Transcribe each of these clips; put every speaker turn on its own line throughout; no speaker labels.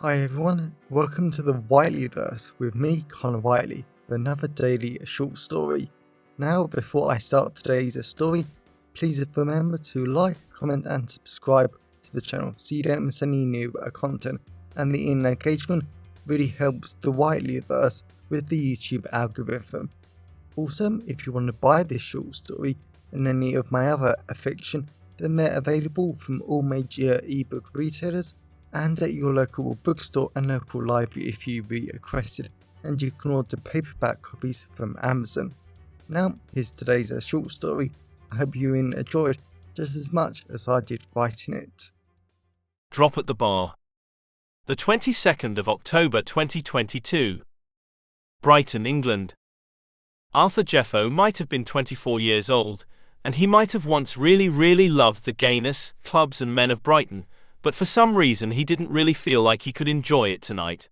Hi everyone, welcome to the Whiteleyverse with me, Connor Whiteley, for another daily short story. Now, before I start today's story, please remember to like, comment and subscribe to the channel so you don't miss any new content, and the engagement really helps the Whiteleyverse with the YouTube algorithm. Also, if you want to buy this short story and any of my other fiction, then they're available from all major ebook retailers and at your local bookstore and local library if you requested, and you can order paperback copies from Amazon. Now, here's today's short story. I hope you enjoyed just as much as I did writing it.
Drop at the Bar. The 22nd of October 2022. Brighton, England. Arthur Jeffo might have been 24 years old, and he might have once really loved the gayness, clubs and men of Brighton, but for some reason he didn't really feel like he could enjoy it tonight.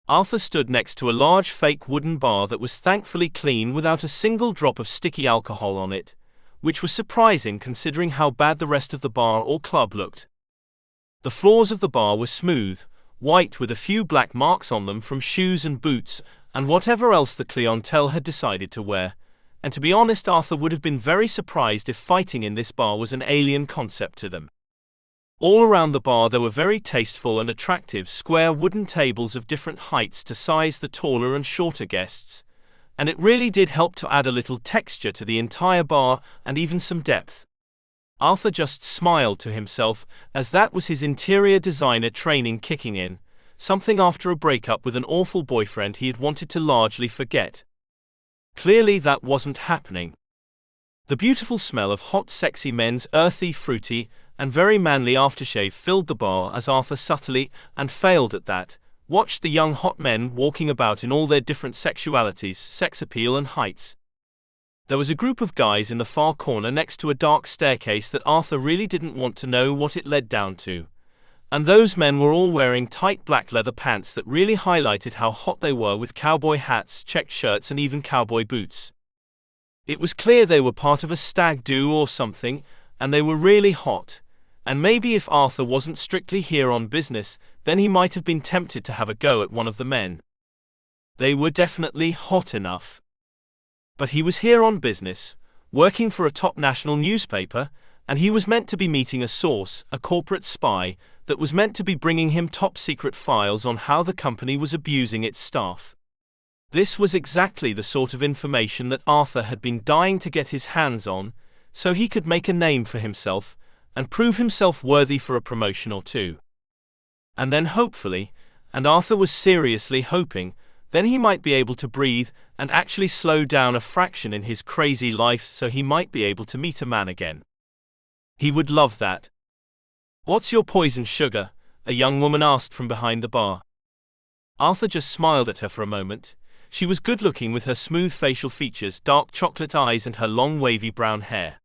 Arthur stood next to a large fake wooden bar that was thankfully clean without a single drop of sticky alcohol on it, which was surprising considering how bad the rest of the bar or club looked. The floors of the bar were smooth, white with a few black marks on them from shoes and boots and whatever else the clientele had decided to wear, and to be honest, Arthur would have been very surprised if fighting in this bar was an alien concept to them. All around the bar there were very tasteful and attractive square wooden tables of different heights to size the taller and shorter guests, and it really did help to add a little texture to the entire bar and even some depth. Arthur just smiled to himself, as that was his interior designer training kicking in, something after a breakup with an awful boyfriend he had wanted to largely forget. Clearly that wasn't happening. The beautiful smell of hot sexy men's earthy, fruity, and very manly aftershave filled the bar as Arthur subtly, and failed at that, watched the young hot men walking about in all their different sexualities, sex appeal and heights. There was a group of guys in the far corner next to a dark staircase that Arthur really didn't want to know what it led down to, and those men were all wearing tight black leather pants that really highlighted how hot they were, with cowboy hats, checked shirts and even cowboy boots. It was clear they were part of a stag do or something, and they were really hot. And maybe if Arthur wasn't strictly here on business, then he might have been tempted to have a go at one of the men. They were definitely hot enough. But he was here on business, working for a top national newspaper, and he was meant to be meeting a source, a corporate spy, that was meant to be bringing him top-secret files on how the company was abusing its staff. This was exactly the sort of information that Arthur had been dying to get his hands on, so he could make a name for himself, and prove himself worthy for a promotion or two. And then hopefully, and Arthur was seriously hoping, then he might be able to breathe and actually slow down a fraction in his crazy life so he might be able to meet a man again. He would love that. "What's your poison, sugar?" a young woman asked from behind the bar. Arthur just smiled at her for a moment. She was good-looking with her smooth facial features, dark chocolate eyes and her long wavy brown hair.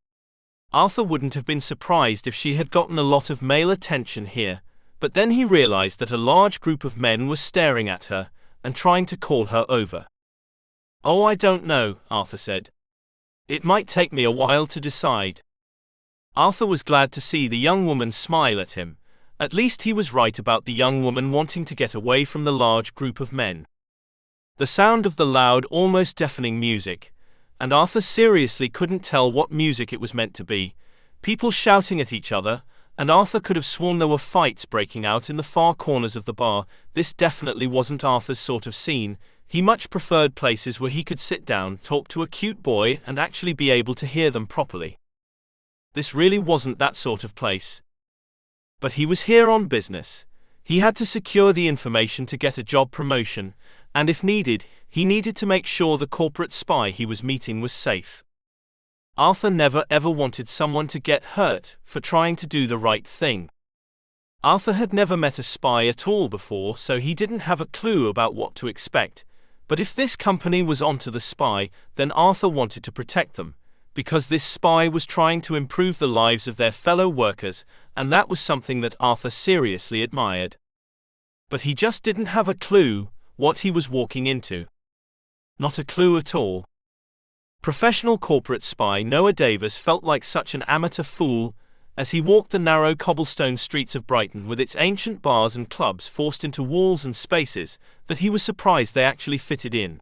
Arthur wouldn't have been surprised if she had gotten a lot of male attention here, but then he realized that a large group of men was staring at her and trying to call her over. "Oh, I don't know," Arthur said. "It might take me a while to decide." Arthur was glad to see the young woman smile at him. At least he was right about the young woman wanting to get away from the large group of men. The sound of the loud, almost deafening music, and Arthur seriously couldn't tell what music it was meant to be. People shouting at each other, and Arthur could have sworn there were fights breaking out in the far corners of the bar. This definitely wasn't Arthur's sort of scene. He much preferred places where he could sit down, talk to a cute boy, and actually be able to hear them properly. This really wasn't that sort of place. But he was here on business. He had to secure the information to get a job promotion, and if needed, he needed to make sure the corporate spy he was meeting was safe. Arthur never ever wanted someone to get hurt for trying to do the right thing. Arthur had never met a spy at all before, so he didn't have a clue about what to expect. But if this company was onto the spy, then Arthur wanted to protect them, because this spy was trying to improve the lives of their fellow workers, and that was something that Arthur seriously admired. But he just didn't have a clue what he was walking into. Not a clue at all. Professional corporate spy Noah Davis felt like such an amateur fool, as he walked the narrow cobblestone streets of Brighton with its ancient bars and clubs forced into walls and spaces that he was surprised they actually fitted in.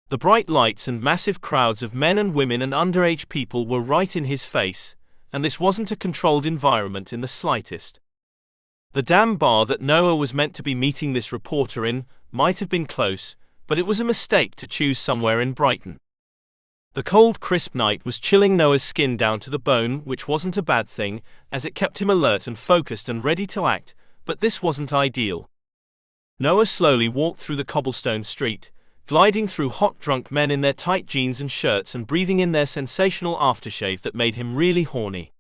The bright lights and massive crowds of men and women and underage people were right in his face, and this wasn't a controlled environment in the slightest. The damn bar that Noah was meant to be meeting this reporter in might have been close, but it was a mistake to choose somewhere in Brighton. The cold, crisp night was chilling Noah's skin down to the bone, which wasn't a bad thing, as it kept him alert and focused and ready to act, but this wasn't ideal. Noah slowly walked through the cobblestone street, gliding through hot drunk men in their tight jeans and shirts and breathing in their sensational aftershave that made him really horny.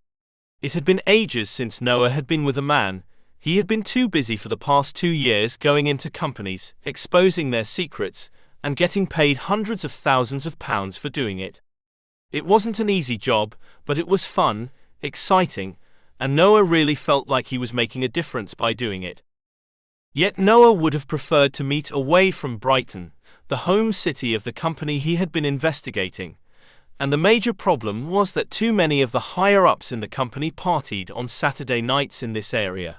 It had been ages since Noah had been with a man. He had been too busy for the past 2 years going into companies, exposing their secrets, and getting paid hundreds of thousands of pounds for doing it. It wasn't an easy job, but it was fun, exciting, and Noah really felt like he was making a difference by doing it. Yet Noah would have preferred to meet away from Brighton, the home city of the company he had been investigating, and the major problem was that too many of the higher-ups in the company partied on Saturday nights in this area.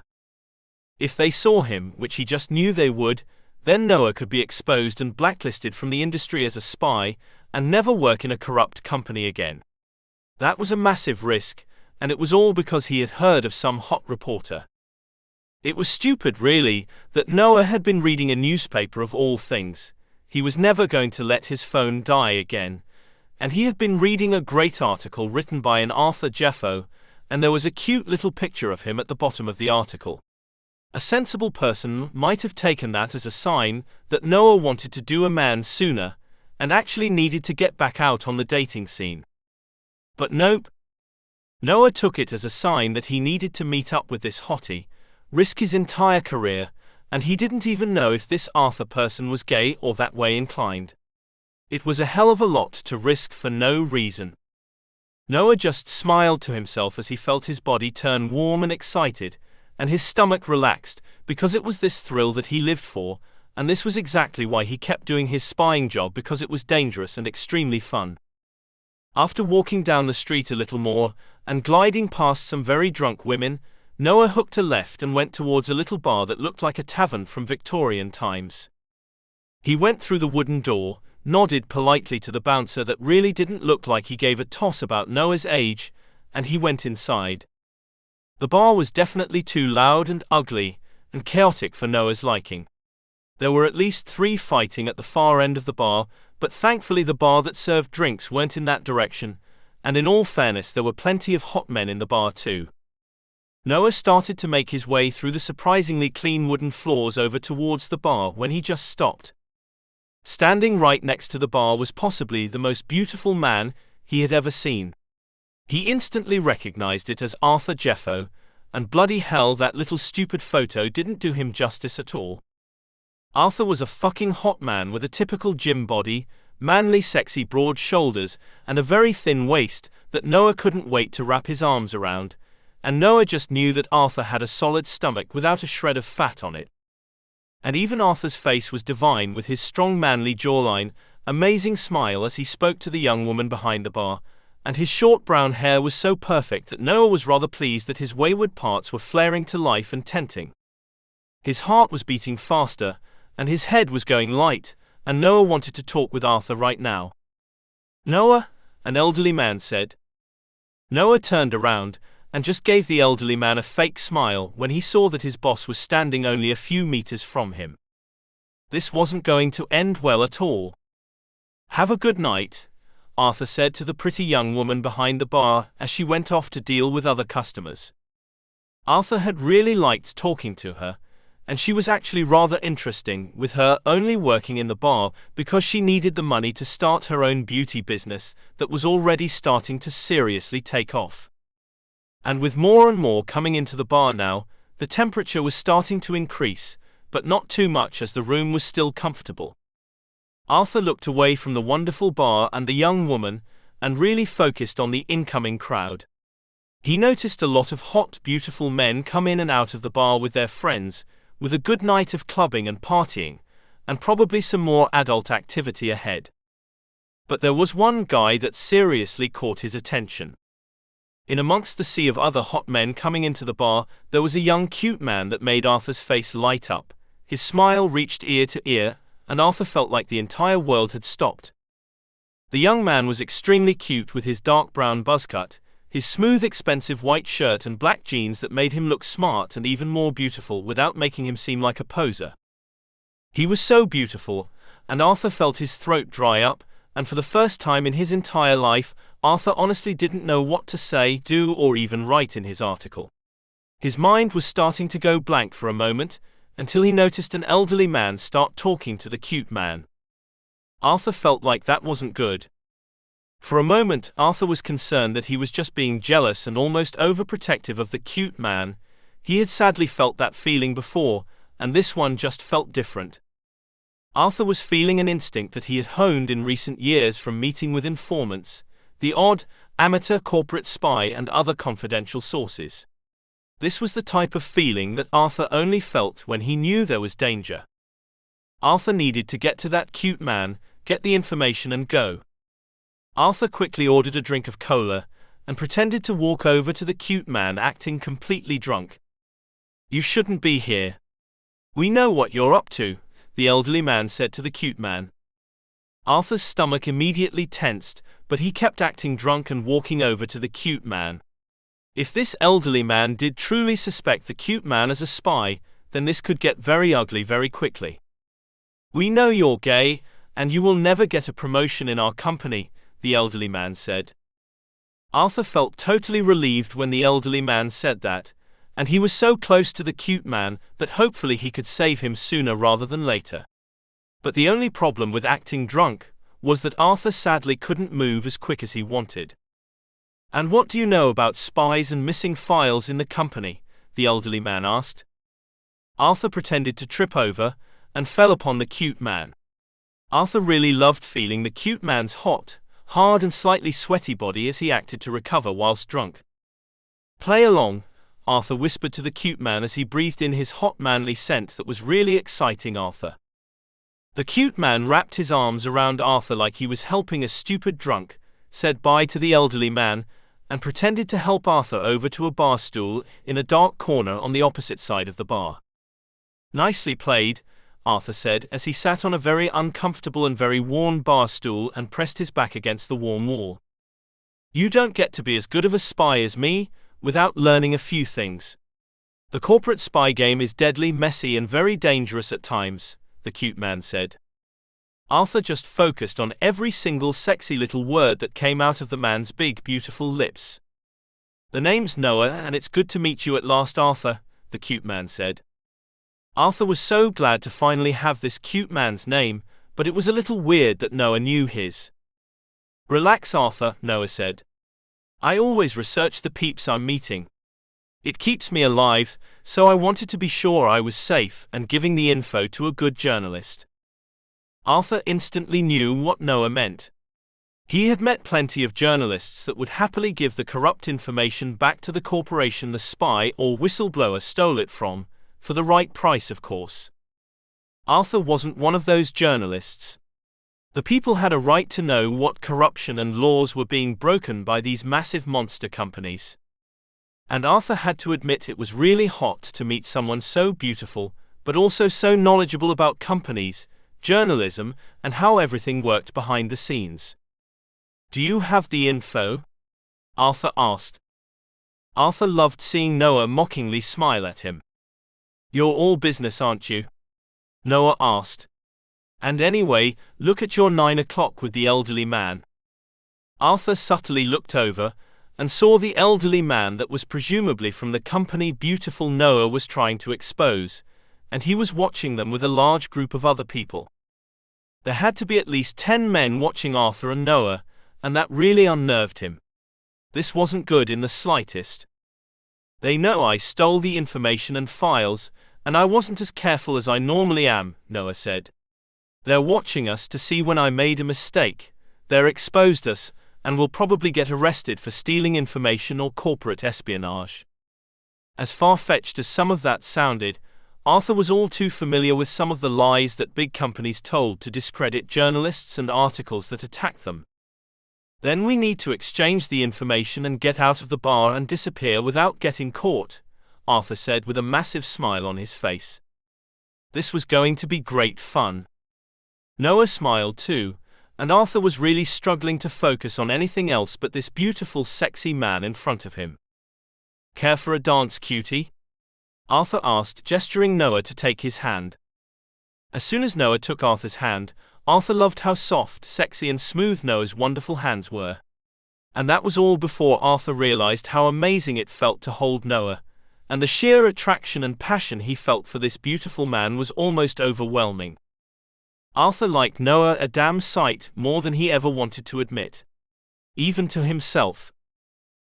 If they saw him, which he just knew they would, then Noah could be exposed and blacklisted from the industry as a spy and never work in a corrupt company again. That was a massive risk, and it was all because he had heard of some hot reporter. It was stupid, really, that Noah had been reading a newspaper of all things. He was never going to let his phone die again, and he had been reading a great article written by an Arthur Jeffo, and there was a cute little picture of him at the bottom of the article. A sensible person might have taken that as a sign that Noah wanted to do a man sooner, and actually needed to get back out on the dating scene. But nope. Noah took it as a sign that he needed to meet up with this hottie, risk his entire career, and he didn't even know if this Arthur person was gay or that way inclined. It was a hell of a lot to risk for no reason. Noah just smiled to himself as he felt his body turn warm and excited, and his stomach relaxed, because it was this thrill that he lived for, and this was exactly why he kept doing his spying job, because it was dangerous and extremely fun. After walking down the street a little more, and gliding past some very drunk women, Noah hooked a left and went towards a little bar that looked like a tavern from Victorian times. He went through the wooden door, nodded politely to the bouncer that really didn't look like he gave a toss about Noah's age, and he went inside. The bar was definitely too loud and ugly, and chaotic for Noah's liking. There were at least 3 fighting at the far end of the bar, but thankfully the bar that served drinks weren't in that direction, and in all fairness there were plenty of hot men in the bar too. Noah started to make his way through the surprisingly clean wooden floors over towards the bar when he just stopped. Standing right next to the bar was possibly the most beautiful man he had ever seen. He instantly recognized it as Arthur Jeffo, and bloody hell, that little stupid photo didn't do him justice at all. Arthur was a fucking hot man with a typical gym body, manly sexy broad shoulders, and a very thin waist that Noah couldn't wait to wrap his arms around, and Noah just knew that Arthur had a solid stomach without a shred of fat on it. And even Arthur's face was divine with his strong manly jawline, amazing smile as he spoke to the young woman behind the bar, and his short brown hair was so perfect that Noah was rather pleased that his wayward parts were flaring to life and tempting. His heart was beating faster, and his head was going light, and Noah wanted to talk with Arthur right now. "Noah," an elderly man said. Noah turned around, and just gave the elderly man a fake smile when he saw that his boss was standing only a few meters from him. This wasn't going to end well at all. "Have a good night," Arthur said to the pretty young woman behind the bar as she went off to deal with other customers. Arthur had really liked talking to her, and she was actually rather interesting, with her only working in the bar because she needed the money to start her own beauty business that was already starting to seriously take off. And with more and more coming into the bar now, the temperature was starting to increase, but not too much as the room was still comfortable. Arthur looked away from the wonderful bar and the young woman, and really focused on the incoming crowd. He noticed a lot of hot, beautiful men come in and out of the bar with their friends, with a good night of clubbing and partying, and probably some more adult activity ahead. But there was one guy that seriously caught his attention. In amongst the sea of other hot men coming into the bar, there was a young cute man that made Arthur's face light up. His smile reached ear to ear, and Arthur felt like the entire world had stopped. The young man was extremely cute with his dark brown buzzcut, his smooth expensive white shirt and black jeans that made him look smart and even more beautiful without making him seem like a poser. He was so beautiful, and Arthur felt his throat dry up, and for the first time in his entire life, Arthur honestly didn't know what to say, do, or even write in his article. His mind was starting to go blank for a moment, until he noticed an elderly man start talking to the cute man. Arthur felt like that wasn't good. For a moment, Arthur was concerned that he was just being jealous and almost overprotective of the cute man. He had sadly felt that feeling before, and this one just felt different. Arthur was feeling an instinct that he had honed in recent years from meeting with informants, the odd, amateur corporate spy and other confidential sources. This was the type of feeling that Arthur only felt when he knew there was danger. Arthur needed to get to that cute man, get the information and go. Arthur quickly ordered a drink of cola, and pretended to walk over to the cute man acting completely drunk. "You shouldn't be here. We know what you're up to," the elderly man said to the cute man. Arthur's stomach immediately tensed, but he kept acting drunk and walking over to the cute man. If this elderly man did truly suspect the cute man as a spy, then this could get very ugly very quickly. "We know you're gay, and you will never get a promotion in our company," the elderly man said. Arthur felt totally relieved when the elderly man said that, and he was so close to the cute man that hopefully he could save him sooner rather than later. But the only problem with acting drunk was that Arthur sadly couldn't move as quick as he wanted. "And what do you know about spies and missing files in the company?" the elderly man asked. Arthur pretended to trip over, and fell upon the cute man. Arthur really loved feeling the cute man's hot, hard and slightly sweaty body as he acted to recover whilst drunk. "Play along," Arthur whispered to the cute man as he breathed in his hot manly scent that was really exciting Arthur. The cute man wrapped his arms around Arthur like he was helping a stupid drunk, said bye to the elderly man, and pretended to help Arthur over to a bar stool in a dark corner on the opposite side of the bar. "Nicely played," Arthur said as he sat on a very uncomfortable and very worn bar stool and pressed his back against the warm wall. "You don't get to be as good of a spy as me without learning a few things. The corporate spy game is deadly messy and very dangerous at times," the cute man said. Arthur just focused on every single sexy little word that came out of the man's big beautiful lips. "The name's Noah and it's good to meet you at last, Arthur," the cute man said. Arthur was so glad to finally have this cute man's name, but it was a little weird that Noah knew his. "Relax, Arthur," Noah said. "I always research the peeps I'm meeting. It keeps me alive, so I wanted to be sure I was safe and giving the info to a good journalist." Arthur instantly knew what Noah meant. He had met plenty of journalists that would happily give the corrupt information back to the corporation the spy or whistleblower stole it from, for the right price, of course. Arthur wasn't one of those journalists. The people had a right to know what corruption and laws were being broken by these massive monster companies. And Arthur had to admit it was really hot to meet someone so beautiful, but also so knowledgeable about companies, journalism, and how everything worked behind the scenes. "Do you have the info?" Arthur asked. Arthur loved seeing Noah mockingly smile at him. "You're all business, aren't you?" Noah asked. "And anyway, look at your 9 o'clock with the elderly man." Arthur subtly looked over, and saw the elderly man that was presumably from the company beautiful Noah was trying to expose, and he was watching them with a large group of other people. There had to be at least 10 men watching Arthur and Noah, and that really unnerved him. This wasn't good in the slightest. "They know I stole the information and files, and I wasn't as careful as I normally am," Noah said. "They're watching us to see when I made a mistake. They're exposed us, and will probably get arrested for stealing information or corporate espionage." As far-fetched as some of that sounded, Arthur was all too familiar with some of the lies that big companies told to discredit journalists and articles that attacked them. Then we need to exchange the information and get out of the bar and disappear without getting caught, Arthur said with a massive smile on his face. This was going to be great fun. Noah smiled too, and Arthur was really struggling to focus on anything else but this beautiful, sexy man in front of him. Care for a dance, cutie? Arthur asked, gesturing Noah to take his hand. As soon as Noah took Arthur's hand, Arthur loved how soft, sexy and smooth Noah's wonderful hands were. And that was all before Arthur realized how amazing it felt to hold Noah, and the sheer attraction and passion he felt for this beautiful man was almost overwhelming. Arthur liked Noah a damn sight more than he ever wanted to admit. Even to himself.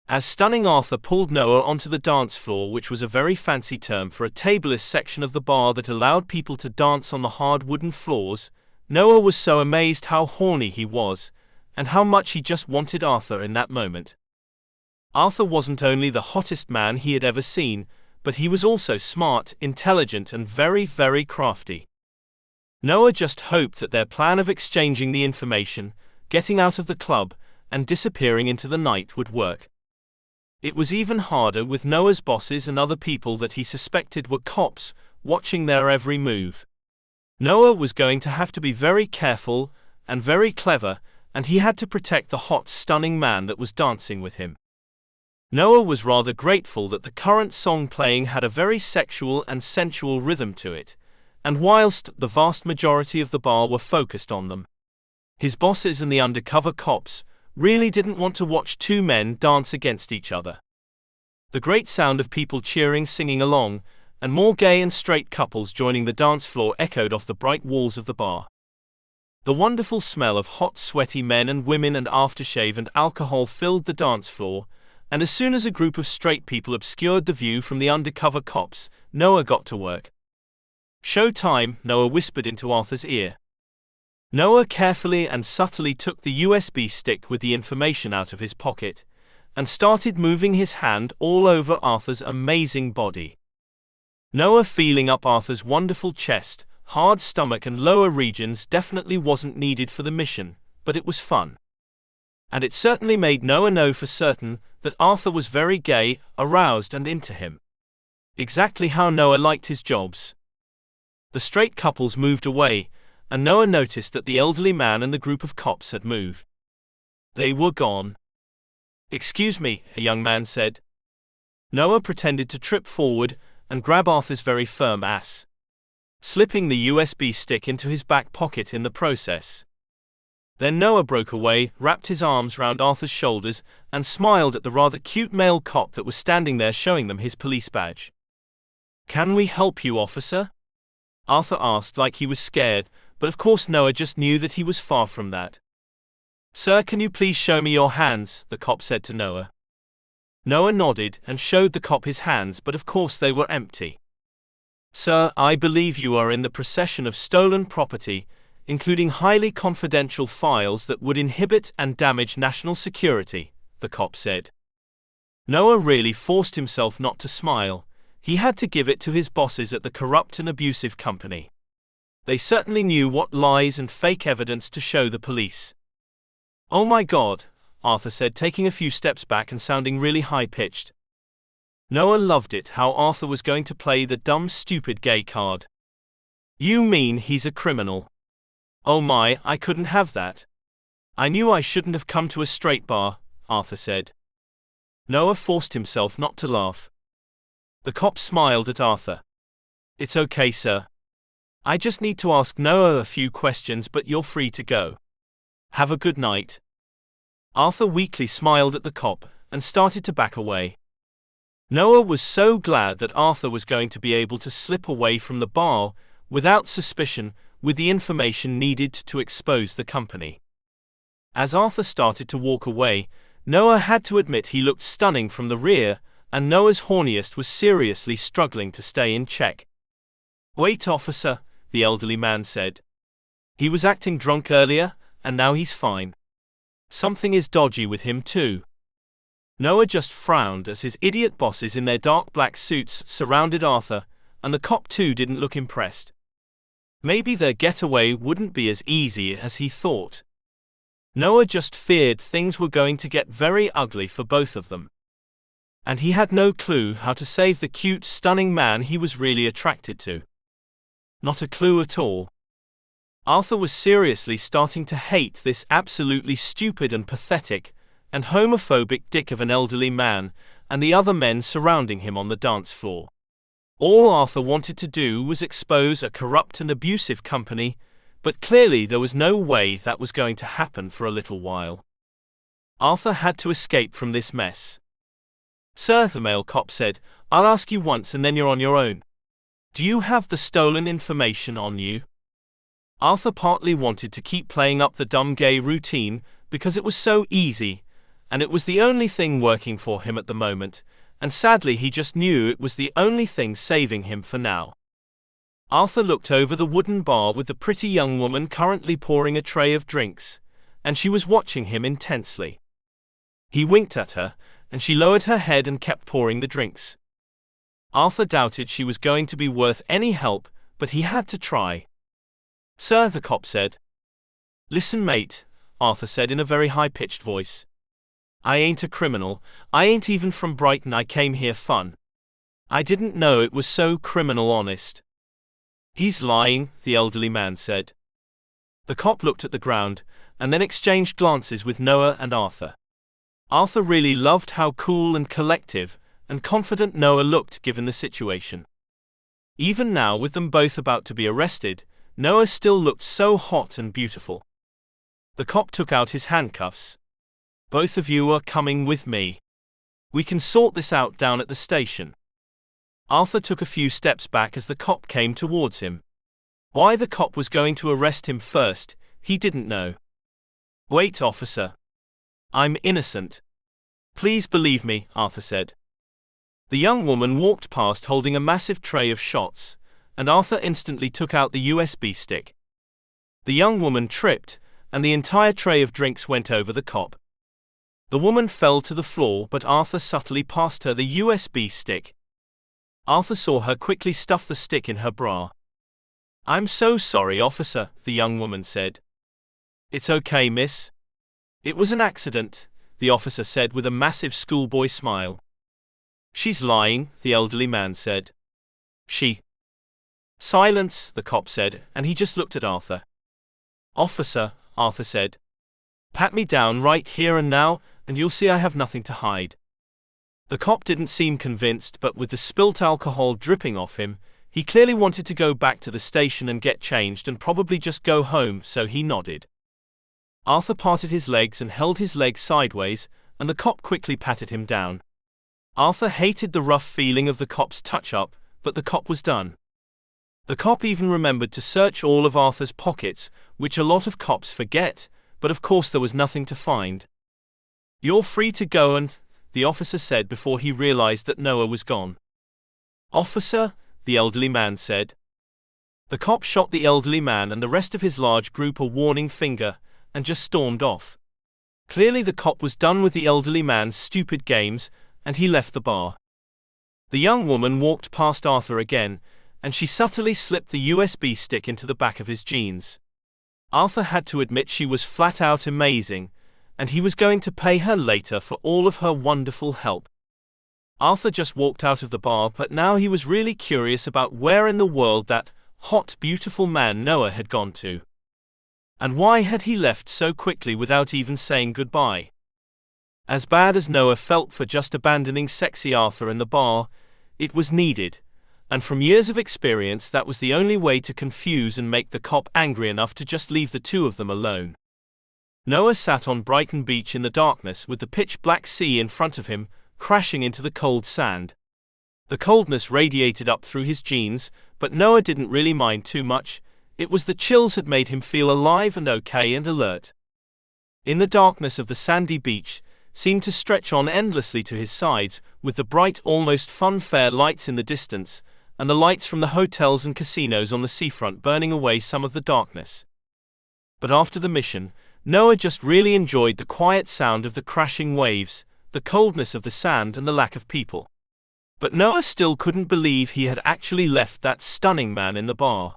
As stunning Arthur pulled Noah onto the dance floor, which was a very fancy term for a tableless section of the bar that allowed people to dance on the hard wooden floors, Noah was so amazed how horny he was, and how much he just wanted Arthur in that moment. Arthur wasn't only the hottest man he had ever seen, but he was also smart, intelligent and very, very crafty. Noah just hoped that their plan of exchanging the information, getting out of the club, and disappearing into the night would work. It was even harder with Noah's bosses and other people that he suspected were cops, watching their every move. Noah was going to have to be very careful and very clever, and he had to protect the hot, stunning man that was dancing with him. Noah was rather grateful that the current song playing had a very sexual and sensual rhythm to it, and whilst the vast majority of the bar were focused on them, his bosses and the undercover cops really didn't want to watch two men dance against each other. The great sound of people cheering, singing along, and more gay and straight couples joining the dance floor echoed off the bright walls of the bar. The wonderful smell of hot, sweaty men and women and aftershave and alcohol filled the dance floor, and as soon as a group of straight people obscured the view from the undercover cops, Noah got to work. "Show time," Noah whispered into Arthur's ear. Noah carefully and subtly took the USB stick with the information out of his pocket, and started moving his hand all over Arthur's amazing body. Noah feeling up Arthur's wonderful chest, hard stomach and lower regions definitely wasn't needed for the mission, but it was fun. And it certainly made Noah know for certain that Arthur was very gay, aroused and into him. Exactly how Noah liked his jobs. The straight couples moved away, and Noah noticed that the elderly man and the group of cops had moved. They were gone. "Excuse me," a young man said. Noah pretended to trip forward and grab Arthur's very firm ass, slipping the USB stick into his back pocket in the process. Then Noah broke away, wrapped his arms round Arthur's shoulders, and smiled at the rather cute male cop that was standing there showing them his police badge. "Can we help you, officer?" Arthur asked like he was scared, but of course Noah just knew that he was far from that. "Sir, can you please show me your hands?" the cop said to Noah. Noah nodded and showed the cop his hands, but of course they were empty. "Sir, I believe you are in the possession of stolen property, including highly confidential files that would inhibit and damage national security," the cop said. Noah really forced himself not to smile. He had to give it to his bosses at the corrupt and abusive company. They certainly knew what lies and fake evidence to show the police. "Oh my God," Arthur said, taking a few steps back and sounding really high-pitched. Noah loved it how Arthur was going to play the dumb, stupid gay card. "You mean he's a criminal?" "Oh my, I couldn't have that. I knew I shouldn't have come to a straight bar," Arthur said. Noah forced himself not to laugh. The cop smiled at Arthur. "It's okay, sir. I just need to ask Noah a few questions, but you're free to go. Have a good night." Arthur weakly smiled at the cop and started to back away. Noah was so glad that Arthur was going to be able to slip away from the bar without suspicion, with the information needed to expose the company. As Arthur started to walk away, Noah had to admit he looked stunning from the rear, and Noah's horniest was seriously struggling to stay in check. "Wait, officer," the elderly man said. "He was acting drunk earlier, and now he's fine. Something is dodgy with him too." Noah just frowned as his idiot bosses in their dark black suits surrounded Arthur, and the cop too didn't look impressed. Maybe their getaway wouldn't be as easy as he thought. Noah just feared things were going to get very ugly for both of them. And he had no clue how to save the cute, stunning man he was really attracted to. Not a clue at all. Arthur was seriously starting to hate this absolutely stupid and pathetic and homophobic dick of an elderly man and the other men surrounding him on the dance floor. All Arthur wanted to do was expose a corrupt and abusive company, but clearly there was no way that was going to happen for a little while. Arthur had to escape from this mess. "Sir," the male cop said, "I'll ask you once and then you're on your own. Do you have the stolen information on you?" Arthur partly wanted to keep playing up the dumb gay routine because it was so easy, and it was the only thing working for him at the moment, and sadly he just knew it was the only thing saving him for now. Arthur looked over the wooden bar with the pretty young woman currently pouring a tray of drinks, and she was watching him intensely. He winked at her, and she lowered her head and kept pouring the drinks. Arthur doubted she was going to be worth any help, but he had to try. "Sir," the cop said. "Listen, mate," Arthur said in a very high-pitched voice. "I ain't a criminal, I ain't even from Brighton, I came here fun. I didn't know it was so criminal, honest." "He's lying," the elderly man said. The cop looked at the ground, and then exchanged glances with Noah and Arthur. Arthur really loved how cool and collective and confident Noah looked given the situation. Even now, with them both about to be arrested, Noah still looked so hot and beautiful. The cop took out his handcuffs. "Both of you are coming with me. We can sort this out down at the station." Arthur took a few steps back as the cop came towards him. Why the cop was going to arrest him first, he didn't know. "Wait, officer. I'm innocent. Please believe me," Arthur said. The young woman walked past holding a massive tray of shots, and Arthur instantly took out the USB stick. The young woman tripped, and the entire tray of drinks went over the cop. The woman fell to the floor, but Arthur subtly passed her the USB stick. Arthur saw her quickly stuff the stick in her bra. "I'm so sorry, officer," the young woman said. "It's okay, miss. It was an accident," the officer said with a massive schoolboy smile. "She's lying," the elderly man said. "She..." "Silence," the cop said, and he just looked at Arthur. "Officer," Arthur said. "Pat me down right here and now, and you'll see I have nothing to hide." The cop didn't seem convinced, but with the spilt alcohol dripping off him, he clearly wanted to go back to the station and get changed and probably just go home, so he nodded. Arthur parted his legs and held his legs sideways, and the cop quickly patted him down. Arthur hated the rough feeling of the cop's touch-up, but the cop was done. The cop even remembered to search all of Arthur's pockets, which a lot of cops forget, but of course there was nothing to find. "You're free to go," and the officer said before he realized that Noah was gone. "Officer," the elderly man said. The cop shot the elderly man and the rest of his large group a warning finger, and just stormed off. Clearly the cop was done with the elderly man's stupid games, and he left the bar. The young woman walked past Arthur again, and she subtly slipped the USB stick into the back of his jeans. Arthur had to admit she was flat out amazing, and he was going to pay her later for all of her wonderful help. Arthur just walked out of the bar, but now he was really curious about where in the world that hot, beautiful man Noah had gone to. And why had he left so quickly without even saying goodbye? As bad as Noah felt for just abandoning sexy Arthur in the bar, it was needed, and from years of experience that was the only way to confuse and make the cop angry enough to just leave the two of them alone. Noah sat on Brighton Beach in the darkness with the pitch-black sea in front of him, crashing into the cold sand. The coldness radiated up through his jeans, but Noah didn't really mind too much. It was the chills had made him feel alive and okay and alert. In the darkness of the sandy beach, seemed to stretch on endlessly to his sides, with the bright, almost funfair lights in the distance, and the lights from the hotels and casinos on the seafront burning away some of the darkness. But after the mission, Noah just really enjoyed the quiet sound of the crashing waves, the coldness of the sand and the lack of people. But Noah still couldn't believe he had actually left that stunning man in the bar.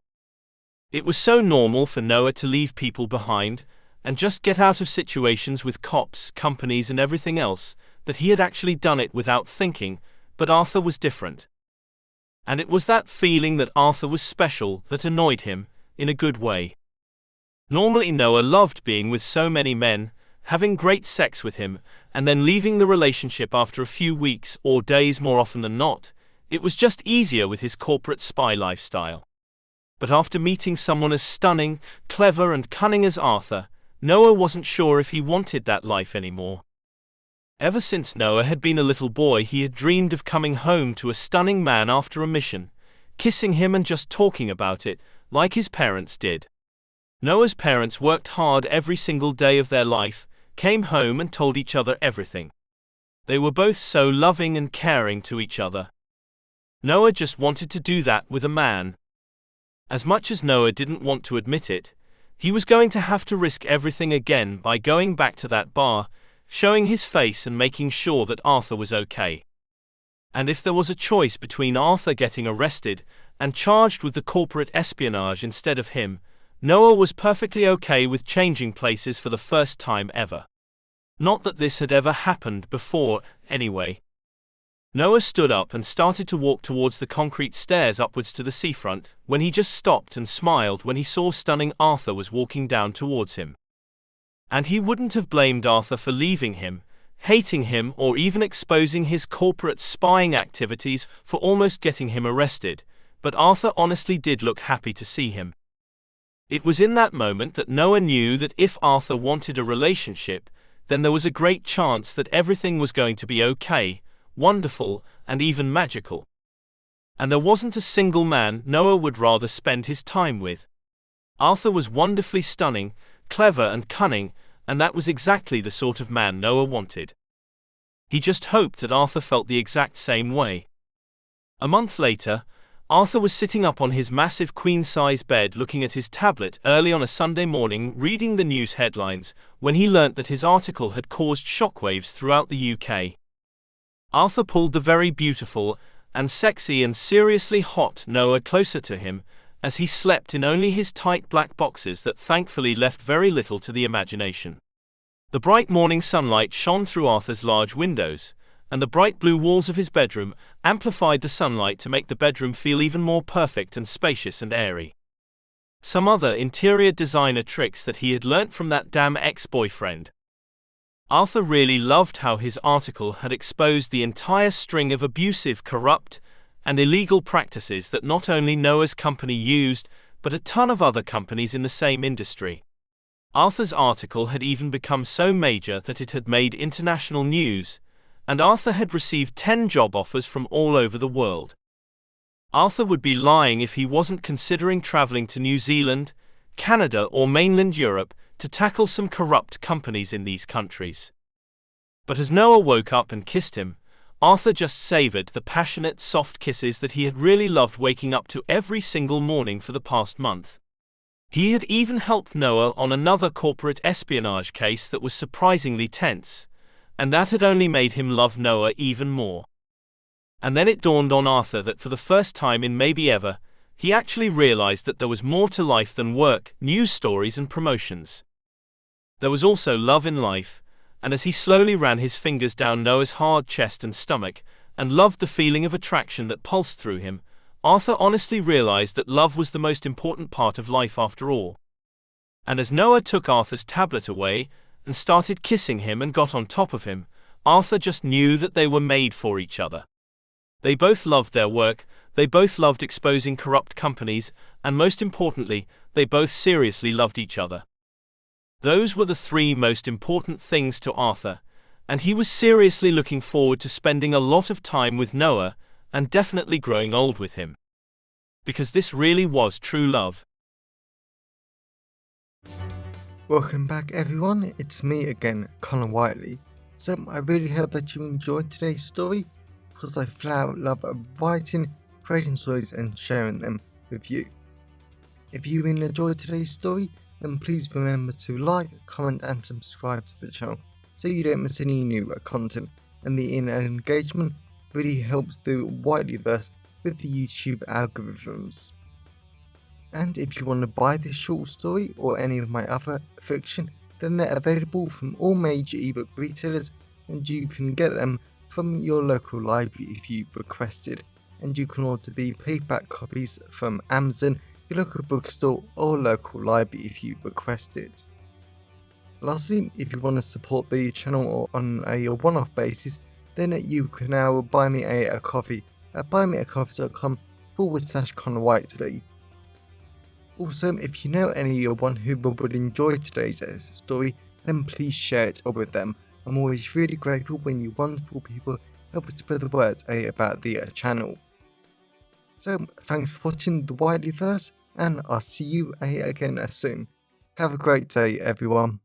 It was so normal for Noah to leave people behind, and just get out of situations with cops, companies, and everything else, that he had actually done it without thinking, but Arthur was different. And it was that feeling that Arthur was special that annoyed him, in a good way. Normally Noah loved being with so many men, having great sex with him, and then leaving the relationship after a few weeks or days more often than not. It was just easier with his corporate spy lifestyle. But after meeting someone as stunning, clever, and cunning as Arthur, Noah wasn't sure if he wanted that life anymore. Ever since Noah had been a little boy, he had dreamed of coming home to a stunning man after a mission, kissing him and just talking about it, like his parents did. Noah's parents worked hard every single day of their life, came home and told each other everything. They were both so loving and caring to each other. Noah just wanted to do that with a man. As much as Noah didn't want to admit it, he was going to have to risk everything again by going back to that bar, showing his face and making sure that Arthur was okay. And if there was a choice between Arthur getting arrested and charged with the corporate espionage instead of him, Noah was perfectly okay with changing places for the first time ever. Not that this had ever happened before, anyway. Noah stood up and started to walk towards the concrete stairs upwards to the seafront, when he just stopped and smiled when he saw stunning Arthur was walking down towards him. And he wouldn't have blamed Arthur for leaving him, hating him, or even exposing his corporate spying activities for almost getting him arrested, but Arthur honestly did look happy to see him. It was in that moment that Noah knew that if Arthur wanted a relationship, then there was a great chance that everything was going to be okay, wonderful, and even magical. And there wasn't a single man Noah would rather spend his time with. Arthur was wonderfully stunning, clever, and cunning, and that was exactly the sort of man Noah wanted. He just hoped that Arthur felt the exact same way. A month later, Arthur was sitting up on his massive queen-size bed looking at his tablet early on a Sunday morning reading the news headlines when he learnt that his article had caused shockwaves throughout the UK. Arthur pulled the very beautiful and sexy and seriously hot Noah closer to him as he slept in only his tight black boxers that thankfully left very little to the imagination. The bright morning sunlight shone through Arthur's large windows, and the bright blue walls of his bedroom amplified the sunlight to make the bedroom feel even more perfect and spacious and airy. Some other interior designer tricks that he had learnt from that damn ex-boyfriend. Arthur really loved how his article had exposed the entire string of abusive, corrupt, and illegal practices that not only Noah's company used, but a ton of other companies in the same industry. Arthur's article had even become so major that it had made international news, and Arthur had received 10 job offers from all over the world. Arthur would be lying if he wasn't considering traveling to New Zealand, Canada, or mainland Europe to tackle some corrupt companies in these countries. But as Noah woke up and kissed him, Arthur just savored the passionate, soft kisses that he had really loved waking up to every single morning for the past month. He had even helped Noah on another corporate espionage case that was surprisingly tense, and that had only made him love Noah even more. And then it dawned on Arthur that for the first time in maybe ever, he actually realized that there was more to life than work, news stories, and promotions. There was also love in life, and as he slowly ran his fingers down Noah's hard chest and stomach, and loved the feeling of attraction that pulsed through him, Arthur honestly realized that love was the most important part of life after all. And as Noah took Arthur's tablet away, and started kissing him and got on top of him, Arthur just knew that they were made for each other. They both loved their work, they both loved exposing corrupt companies, and most importantly, they both seriously loved each other. Those were the 3 most important things to Arthur, and he was seriously looking forward to spending a lot of time with Noah, and definitely growing old with him. Because this really was true love.
Welcome back everyone, it's me again, Connor Whiteley. So I really hope that you enjoyed today's story, because I flat out love writing, creating stories and sharing them with you. If you really enjoyed today's story, then please remember to like, comment and subscribe to the channel so you don't miss any new content, and the engagement really helps the Whiteleyverse with the YouTube algorithms. And if you want to buy this short story or any of my other fiction, then they're available from all major ebook retailers, and you can get them from your local library if you requested, and you can order the paperback copies from Amazon, your local bookstore or local library if you request it. Lastly, if you want to support the channel on a one-off basis, then you can now buy me a coffee at buymeacoffee.com/ConnorWhiteley. Also, if you know anyone who would enjoy today's story, then please share it with them. I'm always really grateful when you wonderful people help us spread the word about the channel. So, thanks for watching the Whiteley Verse, and I'll see you again soon. Have a great day, everyone.